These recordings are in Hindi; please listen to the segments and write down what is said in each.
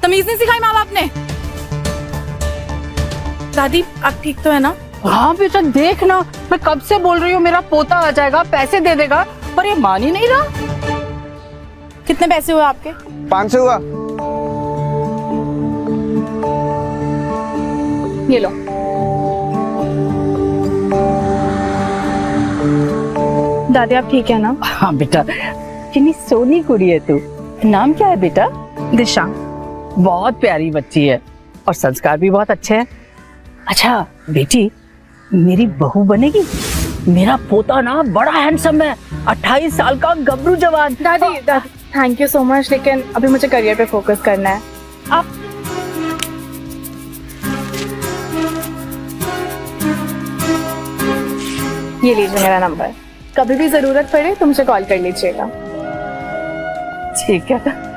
तमीज नहीं सिखाई माँ बाप ने। दादी आप ठीक तो है ना? हाँ बेटा देख ना, मैं कब से बोल रही हूँ मेरा पोता आ जाएगा, पैसे दे देगा, पर ये मान ही नहीं रहा। कितने पैसे हुए आपके? 500 हुआ। ये लो। दादी आप ठीक है ना? हाँ बेटा, कितनी सोनी कुड़ी है तू। नाम क्या है बेटा? दिशा। बहुत प्यारी बच्ची है और संस्कार भी बहुत अच्छे हैं। अच्छा बेटी, मेरी बहू बनेगी। मेरा पोता ना बड़ा हैंडसम है, 28 साल का गबरू जवान। दादी दादी थैंक यू सो मच, लेकिन अभी मुझे करियर पे फोकस करना है। आप ये लीजिए मेरा नंबर, कभी भी जरूरत पड़े तो मुझे कॉल कर लीजिएगा। ठीक है।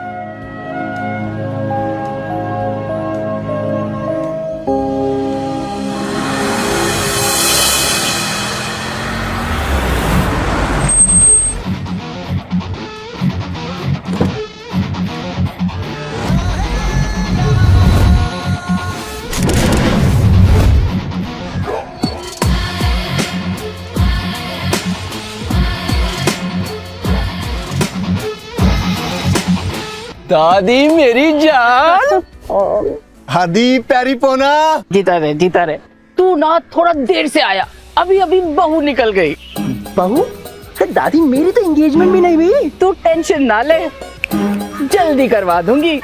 दादी मेरी जान। हादी प्यारी पोना। जीता रहे। तू ना थोड़ा देर से आया, अभी अभी बहू निकल गई। बहू? दादी मेरी तो एंगेजमेंट भी नहीं हुई। तू टेंशन ना ले, जल्दी करवा दूंगी।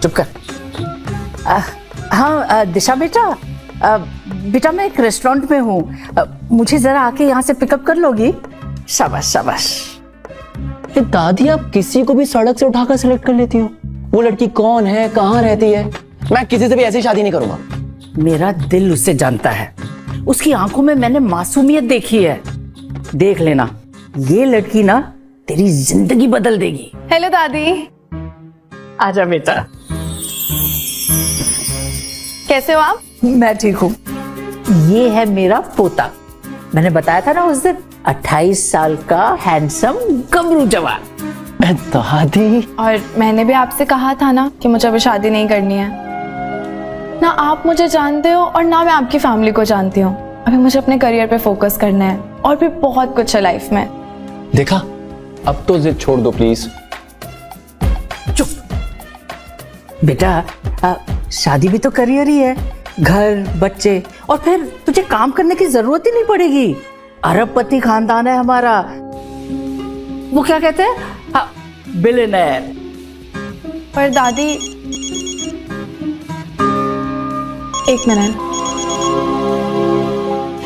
चुप कर। हाँ दिशा बेटा, बेटा मैं एक रेस्टोरेंट में हूँ, मुझे जरा आके यहाँ से पिकअप कर लोगी? शाबाश शाबाश। दादी आप किसी को भी सड़क से उठाकर सेलेक्ट कर लेती हो। वो लड़की कौन है, कहाँ रहती है? मैं किसी से भी ऐसी शादी नहीं करूंगा। मेरा दिल उससे जानता है, उसकी आंखों में मैंने मासूमियत देखी है। देख लेना, ये लड़की ना तेरी जिंदगी बदल देगी। हेलो दादी। आजा बेटा। कैसे हो आप? मैं ठीक हूँ। ये है मेरा पोता, मैंने बताया था ना उस दिन, 28 साल का हैंडसम गबरू जवान। दादी और मैंने भी आपसे कहा था ना कि मुझे अभी शादी नहीं करनी है। ना आप मुझे जानते हो और ना मैं आपकी फैमिली को जानती हूँ। अभी मुझे अपने करियर पे फोकस करना है और भी बहुत कुछ है लाइफ में। देखा, अब तो जिद छोड़ दो प्लीज। चुप बेटा, शादी भी तो करियर ही है, घर बच्चे, और फिर तुझे काम करने की जरूरत ही नहीं पड़ेगी। अरबपति खानदान है हमारा, वो क्या कहते हैं, बिलियनर। पर दादी एक मिनट।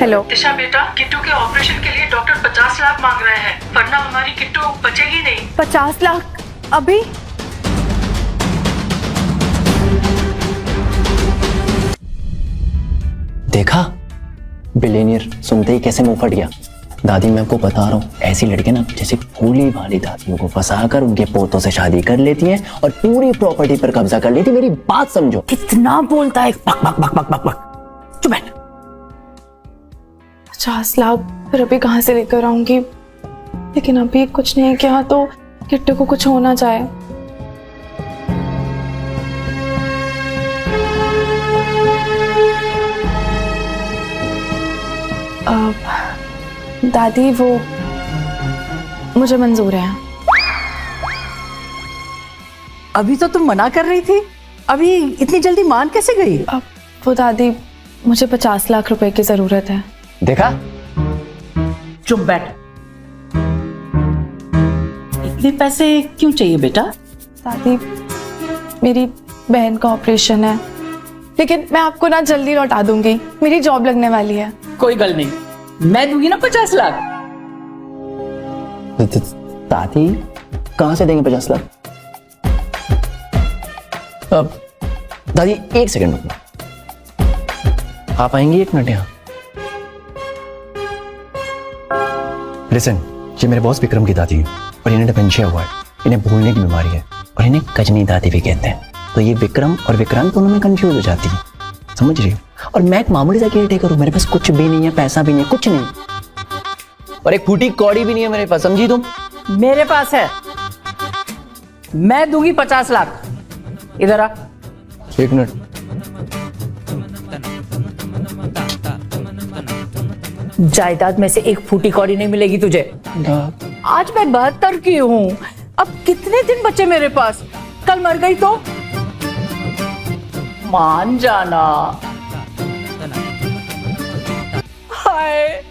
हेलो दिशा बेटा, किट्टू के ऑपरेशन के लिए डॉक्टर 50 लाख मांग रहे हैं, वरना हमारी किट्टू बचेगी नहीं। 50 लाख अभी? देखा, बिलियनियर सुनते ही कैसे मुंह फट गया। दादी मैं आपको बता रहा हूँ, ऐसी लड़के ना जैसे भोली भाली दादियों को फंसाकर उनके पोतों से शादी कर लेती हैं और पूरी प्रॉपर्टी पर कब्जा कर लेती। मेरी बात समझो। कितना बोलता है, बक बक बक बक बक बक। चुप बैठ। 50 लाख फिर अभी कहाँ से लेकर आऊंगी? लेकिन अभी कुछ नहीं किया तो किट्टू को कुछ होना चाहे। दादी वो मुझे मंजूर है। अभी तो तुम मना कर रही थी, अभी इतनी जल्दी मान कैसे गई? अब वो दादी, मुझे 50 लाख रुपए की जरूरत है। देखा, चुप बैठ। इतने पैसे क्यों चाहिए बेटा? दादी मेरी बहन का ऑपरेशन है, लेकिन मैं आपको ना जल्दी लौटा दूंगी, मेरी जॉब लगने वाली है। कोई गल नहीं, मैं दूंगी ना 50 लाख। दादी कहां से देंगे 50 लाख? अब दादी एक सेकंड रुकना, आप आएंगी 1 मिनट यहाँ? लिसन, ये मेरे बॉस विक्रम की दादी है और इन्हें डिमेंशिया हुआ है, इन्हें भूलने की बीमारी है और इन्हें कजनी दादी भी कहते हैं। तो ये विक्रम और विक्रांत दोनों में कंफ्यूज हो जाती है, समझ रही हो? और मैं एक मामूली सा केयरटेकर हूं, मेरे पास कुछ भी नहीं है, पैसा भी नहीं है, कुछ नहीं, और एक फूटी कौड़ी भी नहीं है मेरे पास, समझी तुम? मेरे पास है। मैं दूंगी 50 लाख। इधर आ। एक मिनट। जायदाद में से एक फूटी कौड़ी नहीं मिलेगी तुझे। आज मैं 72 की हूँ, अब कितने दिन बचे मेरे पास? कल मर गई तो मान जाना। हाय,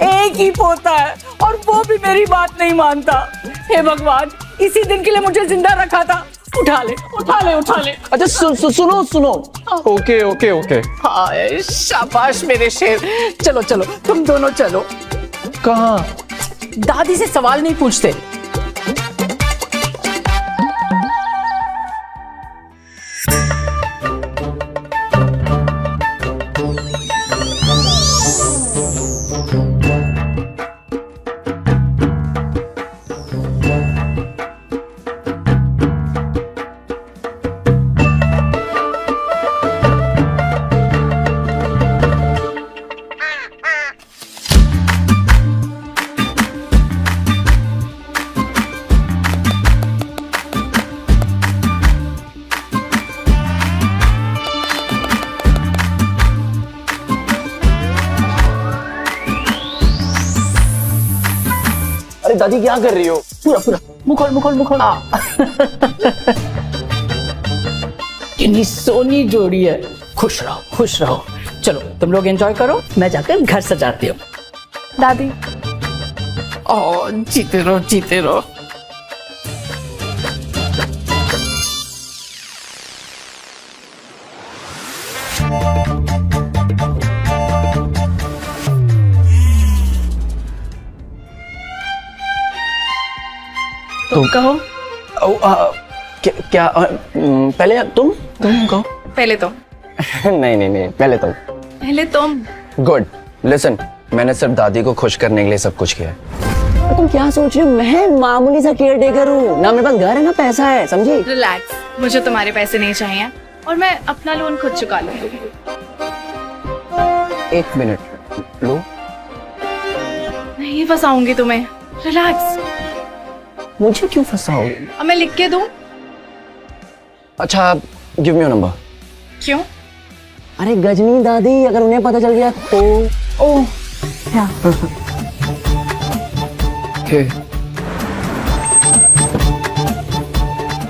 एक ही पोता है और वो भी मेरी बात नहीं मानता। हे भगवान, इसी दिन के लिए मुझे जिंदा रखा था। उठा ले, उठा ले, उठा ले। अच्छा सुनो सुनो। Okay okay okay. हाय, शाबाश मेरे शेर। चलो चलो, तुम दोनों चलो। कहाँ? दादी से सवाल नहीं पूछते। अरे दादी क्या कर रही हो? पूरा पूरा मुखोल। कितनी सोनी जोड़ी है। खुश रहो, खुश रहो। चलो तुम लोग एंजॉय करो, मैं जाकर घर सजाती हूँ। दादी ओ, जीते रहो, जीते रहो। तुम कहो। क्या पहले तुम कहो। पहले तुम। नहीं पहले तुम। पहले तुम। गुड। लिसन, मैंने सिर्फ दादी को खुश करने के लिए सब कुछ किया है। तुम क्या सोच रही हो? मैं मामूली सा केयर टेकर हूँ ना, मेरे पास घर है ना पैसा है, समझी? रिलैक्स, मुझे तुम्हारे पैसे नहीं चाहिए और मैं अपना लोन खुद चुका लूंगी। एक मिनट लो। नहीं फंसाऊंगी तुम्हें, रिलैक्स। मुझे क्यों फंसाओगे? अब मैं लिख के दूं? अच्छा, गिव मी योर नंबर। क्यों? अरे गजनी दादी, अगर उन्हें पता चल गया तो। ओह क्या?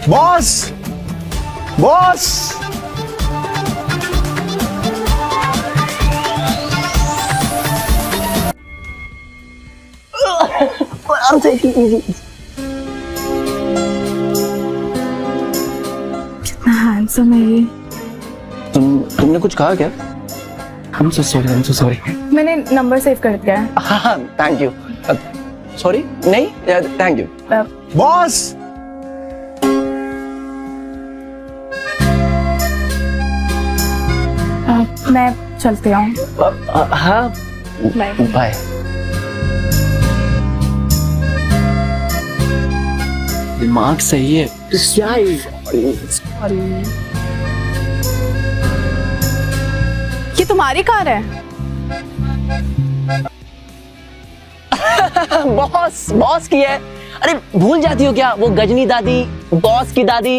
बॉस बॉस, कितना हैंडसम है ये। तुमने कुछ कहा क्या? I'm so sorry. मैंने नंबर सेव कर दिया है। हाँ, थैंक यू। सॉरी नहीं, थैंक यू। बॉस। मैं चलती हूँ। हाँ, बाय। दिमाग सही है। ये तुम्हारी कार है? बॉस की है। अरे भूल जाती हो क्या? वो गजनी दादी, बॉस की दादी,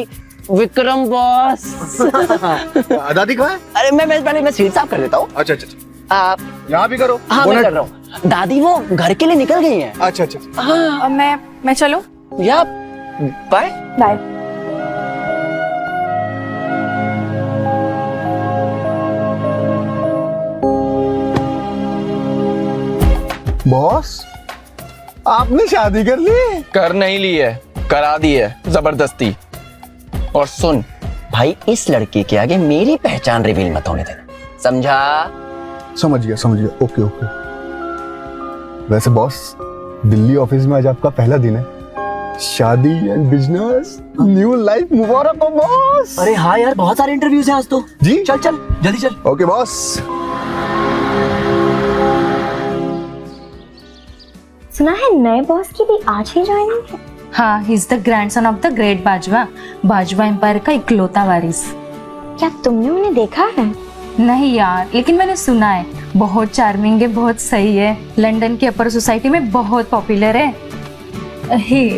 विक्रम बॉस। दादी कहाँ है? अरे मैं सीट साफ कर देता हूँ। अच्छा, आप यहाँ भी करो। हाँ, मैं कर रहा हूँ। दादी वो घर के लिए निकल गई हैं। अच्छा। हाँ, अब मैं चलूं? या बाय। बाय। बॉस, आपने शादी कर ली? कर नहीं ली है, करा दी है जबरदस्ती। और सुन भाई, इस लड़की के आगे मेरी पहचान रिवील मत होने देना, समझा? समझ गया। ओके। वैसे बॉस, दिल्ली ऑफिस में आज आपका पहला दिन है। शादी एंड बिजनेस, न्यू लाइफ मुबारक हो बॉस। अरे हाँ यार, बहुत सारे इंटरव्यूज हैं आज तो। जी चल जल्दी चल। Okay boss. सुना है नए बॉस की भी आज ही ज्वाइनिंग है। हाँ, he is the grandson of the great Bajwa empire का इकलौता वारिस। क्या तुमने उन्हें देखा है? नहीं यार, लेकिन मैंने सुना है बहुत चार्मिंग है, बहुत सही है, लंदन की अपर सोसाइटी में बहुत पॉपुलर है। हे,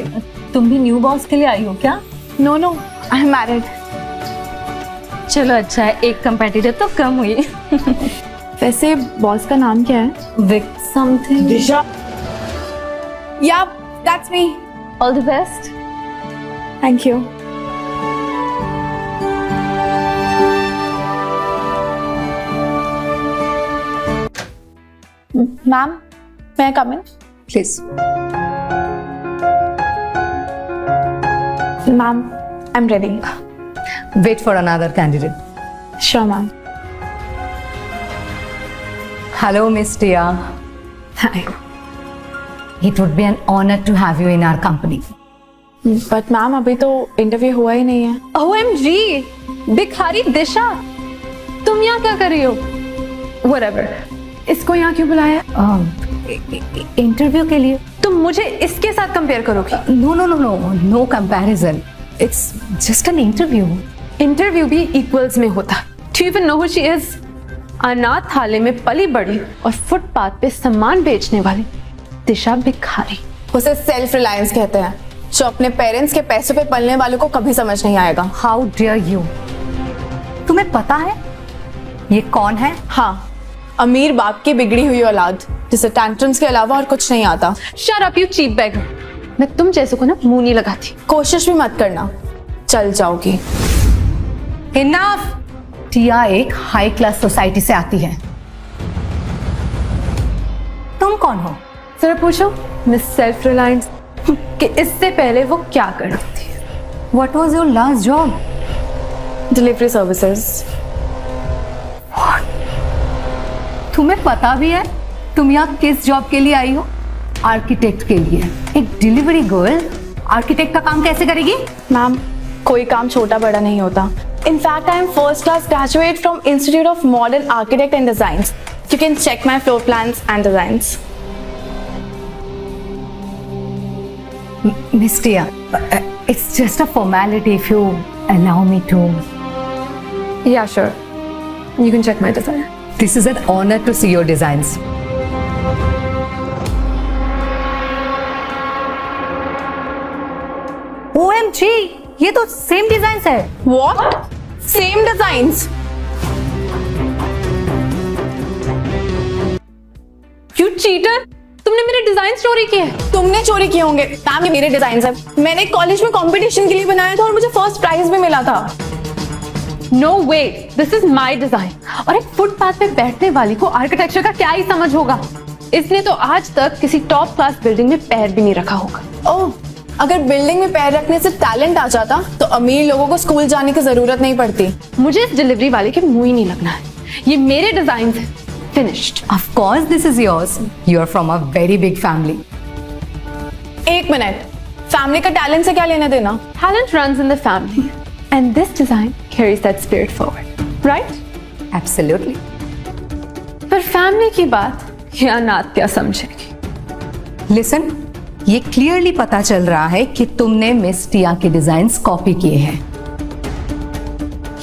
तुम भी न्यू बॉस के लिए आई हो क्या? No no, I am married. चलो अच्छा है, एक कंपेटिटर तो कम हुई। वैसे बॉस का नाम क्या है? Wick something. Disha, yeah that's me. All the best. Thank you. Ma'am, may I come in? Please. Ma'am, I'm ready. wait for another candidate. Sure, ma'am. Hello, Miss Tia. Hi. It would be an honor to have you in our company. But ma'am, अभी तो इंटरव्यू हुआ ही नहीं है। OMG, भिखारी दिशा, तुम यहाँ क्या कर रही हो? Whatever. इसको यहाँ क्यों बुलाया? इंटरव्यू के लिए? तुम मुझे इसके साथ कंपेयर करोगी? No no no no no comparison, it's just an interview. Interview भी इक्वल्स में होता। Do you even know who she is? अनाथालय में पली बड़ी और फुटपाथ पे सामान बेचने वाली दिशा भिखारी। उसे सेल्फ रिलायंस कहते हैं, जो अपने पेरेंट्स के पैसों पे पलने वालों को कभी समझ नहीं आएगा। How dare you! तुम्हें पता है ये कौन है? हाँ, अमीर बाप की बिगड़ी हुई औलाद, जिसे टैंट्रम्स के अलावा और कुछ नहीं आता। Shut up, you cheap beggar. मैं तुम जैसे को ना मुंह नहीं लगाती। कोशिश भी मत करना, चल जाओगी। इनफ! टिया एक हाई क्लास सोसाइटी से आती है। तुम कौन हो? जरा पूछो मिस सेल्फ रिलायंस कि इससे पहले वो क्या करती थी। What was your last job? Delivery services. तुम्हें पता भी है तुम यहाँ किस जॉब के लिए आई हो? आर्किटेक्ट के लिए। एक डिलीवरी गर्ल आर्किटेक्ट का काम कैसे करेगी? मैम, कोई काम छोटा बड़ा नहीं होता। In fact I am first class graduate from institute of modern architect and designs. You can check my floor plans and designs. Miss Tia, it's just a formality if you allow me to. Yeah, sure. You can check my design. This is an honor to see your designs. OMG, ये तो सेम डिजाइन्स है। What? Same designs? You cheater! तुमने मेरे डिजाइन चोरी किए। तुमने चोरी किए होंगे। मैम, ये मेरे डिजाइन है। मैंने कॉलेज में कंपटीशन के लिए बनाया था और मुझे फर्स्ट प्राइज भी मिला था। No way, this is my design. और एक फुटपाथ पे बैठने वाली को आर्किटेक्चर का क्या ही समझ होगा। इसने तो आज तक किसी टॉप क्लास बिल्डिंग में पैर भी नहीं रखा होगा। ओह, अगर बिल्डिंग में पैर रखने से टैलेंट आ जाता तो अमीर लोगों को स्कूल जाने की जरूरत नहीं पड़ती। मुझे इस डिलीवरी वाले के मुंह ही नहीं लगना है। ये मेरे डिजाइन हैं। Finished. Of course, this is yours. You are from a very big family. एक मिनट, फैमिली का टैलेंट से क्या लेना देना? Talent runs in the family, and this design carries that spirit forward, right? Absolutely. पर फैमिली की बात ये अनाथ क्या समझेगी? Listen, ये क्लियरली पता चल रहा है कि तुमने मिस टिया के डिजाइन्स कॉपी किए हैं।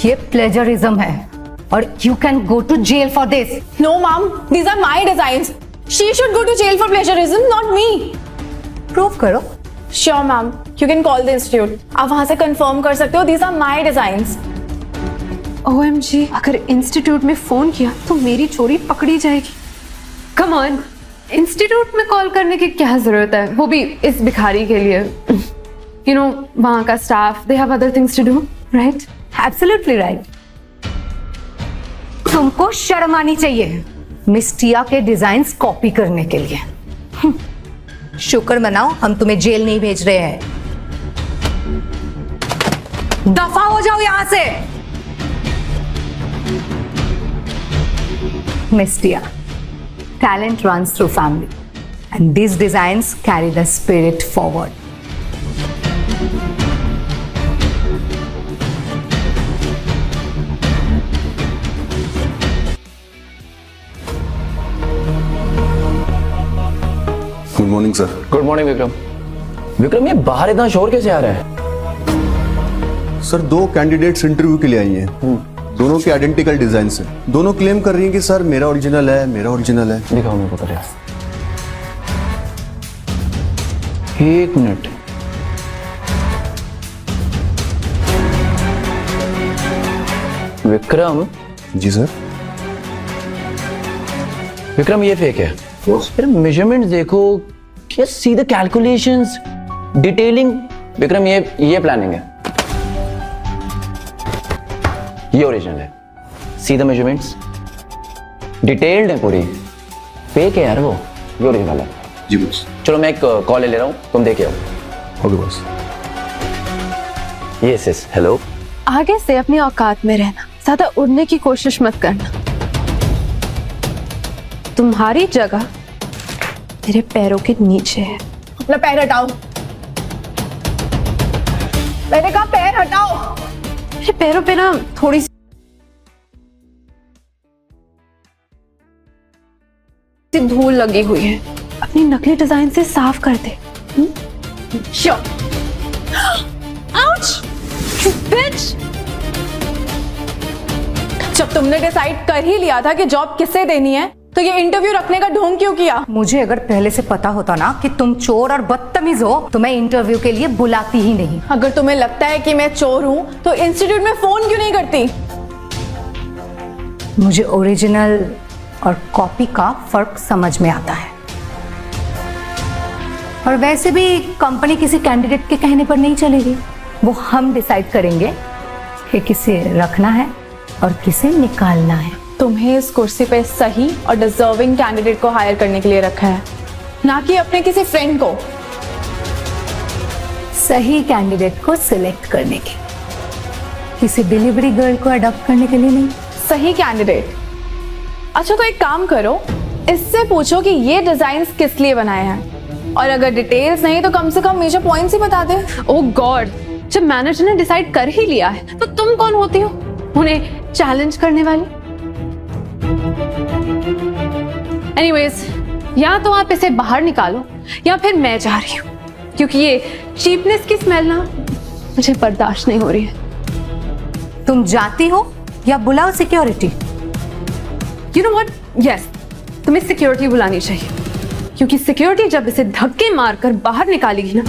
ये प्लेजरिज्म है और you can go to jail for this. No, ma'am, these are my designs. She should go to jail for plagiarism, not me. Prove करो। Sure, ma'am. You can call the institute. आप वहां से कंफर्म कर सकते हो। These are my designs. OMG, अगर इंस्टीट्यूट में फोन किया तो मेरी चोरी पकड़ी जाएगी। Come on, इंस्टीट्यूट में कॉल करने की क्या जरूरत है, वो भी इस भिखारी के लिए। You know, वहाँ का staff, they have other things to do, right? Absolutely right. तुमको शर्म आनी चाहिए मिस टिया के डिजाइन्स कॉपी करने के लिए। शुक्र मनाओ हम तुम्हें जेल नहीं भेज रहे हैं। दफा हो जाओ यहां से। Miss Tia, talent runs through family and these designs carry the spirit forward. Good morning sir. Good morning Vikram. Vikram, ये बाहर इतना शोर कैसे आ रहा है? सर, दो कैंडिडेट्स इंटरव्यू के लिए आई हैं। दोनों के आइडेंटिकल डिजाइन है। दोनों क्लेम कर रही हैं कि सर मेरा ओरिजिनल है, मेरा ओरिजिनल है। दिखाओ मेरे को पता है। एक मिनट, विक्रम, जी सर। विक्रम ये फेक है। फिर मेजरमेंट देखो, क्या सीधे कैलकुलेशंस, डिटेलिंग। विक्रम ये प्लानिंग है, ये ओरिजिनल है। सीधे मेजरमेंट्स, डिटेल्ड है पूरी। फेक है यार वो, ये ओरिजिनल है। जी बॉस। चलो मैं एक कॉल ले रहा हूँ, तुम देखे आओ। Okay boss. Yes hello. आगे से अपनी औकात में रहना, ज्यादा उड़ने की कोशिश मत करना। तुम्हारी जगह मेरे पैरों के नीचे है। अपना पैर हटाओ, मैंने कहा पैर हटाओ। मेरे पैरों पे ना थोड़ी सी धूल लगी हुई है, अपनी नकली डिजाइन से साफ कर दे। आउच! You bitch! जब तुमने डिसाइड कर ही लिया था कि जॉब किसे देनी है, तो ये इंटरव्यू रखने का ढोंग क्यों किया? मुझे अगर पहले से पता होता ना कि तुम चोर और बदतमीज हो तो मैं इंटरव्यू के लिए बुलाती ही नहीं। अगर तुम्हें लगता है कि मैं चोर हूँ, तो इंस्टीट्यूट में फोन क्यों नहीं करती? मुझे ओरिजिनल और कॉपी का फर्क समझ में आता है। और वैसे भी कंपनी किसी कैंडिडेट के कहने पर नहीं चलेगी, वो हम डिसाइड करेंगे कि किसे रखना है और किसे निकालना है। तुम्हें इस कुर्सी पे सही और डिजर्विंग कैंडिडेट को हायर करने के लिए रखा है, ना कि अपने किसी फ्रेंड को। सही कैंडिडेट को सिलेक्ट करने के, किसी डिलीवरी गर्ल को अडॉप्ट करने के लिए नहीं। सही कैंडिडेट। अच्छा तो एक काम करो, इससे पूछो कि ये डिजाइन किस लिए बनाए हैं, और अगर डिटेल्स नहीं तो कम से कम मेजर पॉइंट्स ही बता दे। ओह गॉड, जब मैनेजर ने डिसाइड कर ही लिया है तो तुम कौन होती हो उन्हें चैलेंज करने वाली? एनीवेज, या तो आप इसे बाहर निकालो या फिर मैं जा रही हूँ, क्योंकि ये चीपनेस की स्मेल ना मुझे बर्दाश्त नहीं हो रही है। तुम जाती हो या बुलाओ security? You know what, yes, तुम्हें सिक्योरिटी बुलानी चाहिए, क्योंकि सिक्योरिटी जब इसे धक्के मारकर बाहर निकालेगी ना,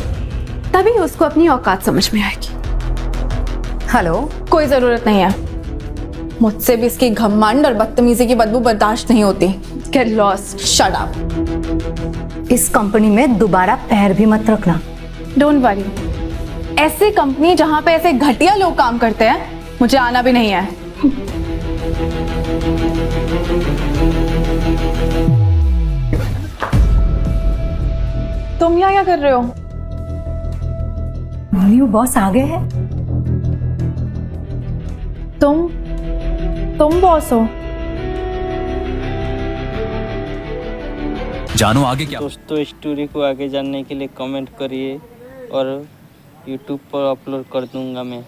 तभी उसको अपनी औकात समझ में आएगी। हेलो, कोई जरूरत नहीं है, मुझसे भी इसकी घमंड और बदतमीजी की बदबू बर्दाश्त नहीं होती। Get lost. Shut up. इस कंपनी में दोबारा पैर भी मत रखना। डोंट वरी, ऐसी कंपनी जहां पे ऐसे घटिया लोग काम करते हैं, मुझे आना भी नहीं है। तुम यहाँ क्या कर रहे हो? न्यू बॉस आ गए हैं। तुम बॉस हो? जानो आगे क्या। दोस्तों, स्टोरी को आगे जानने के लिए कमेंट करिए और यूट्यूब पर अपलोड कर दूंगा मैं।